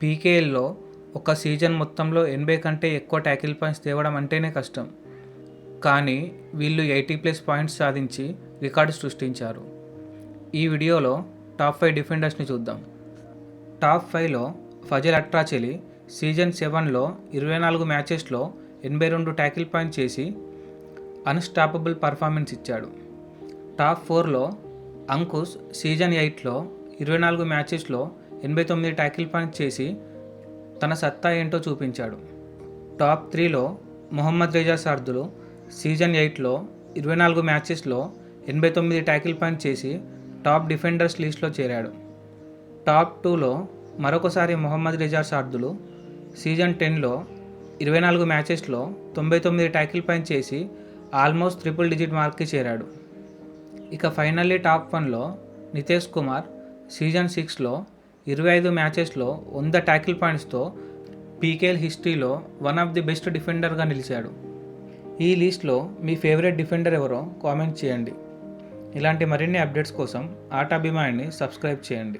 పీకేఎల్లో ఒక సీజన్ మొత్తంలో 80 కంటే ఎక్కువ ట్యాకిల్ పాయింట్స్ తేవడం అంటేనే కష్టం. కానీ వీళ్ళు 80+ పాయింట్స్ సాధించి రికార్డు సృష్టించారు. ఈ వీడియోలో టాప్ 5 డిఫెండర్స్ని చూద్దాం. టాప్ 5లో ఫజల్ అట్రాచెలి సీజన్ 7లో 24 మ్యాచెస్లో 82 ట్యాకిల్ పాయింట్స్ చేసి అన్స్టాపబుల్ పర్ఫార్మెన్స్ ఇచ్చాడు. టాప్ 4లో అంకుష్ సీజన్ 8లో 24 మ్యాచెస్లో 89 ట్యాకిల్ పాయింట్స్ చేసి తన సత్తా ఏంటో చూపించాడు. టాప్ 3లో మొహమ్మద్ రేజా సర్దులు సీజన్ 8లో 24 మ్యాచెస్లో 89 ట్యాకిల్ పాయింట్స్ చేసి టాప్ డిఫెండర్స్ లిస్ట్లో చేరాడు. టాప్ 2లో మరొకసారి మొహమ్మద్ రేజా సర్దులు సీజన్ 10లో 24 మ్యాచెస్లో 99 ట్యాకిల్ పాయింట్స్ చేసి ఆల్మోస్ట్ ట్రిపుల్ డిజిట్ మార్క్కి చేరాడు. ఇక ఫైనల్లీ టాప్ 1లో నితేష్ కుమార్ సీజన్ 6లో 25 మ్యాచెస్లో 100 ట్యాకిల్ పాయింట్స్తో పీకేఎల్ హిస్టరీలో వన్ ఆఫ్ ది బెస్ట్ డిఫెండర్గా నిలిచాడు. ఈ లిస్ట్లో మీ ఫేవరెట్ డిఫెండర్ ఎవరో కామెంట్ చేయండి. ఇలాంటి మరిన్ని అప్డేట్స్ కోసం ఆటాభిమానిని సబ్స్క్రైబ్ చేయండి.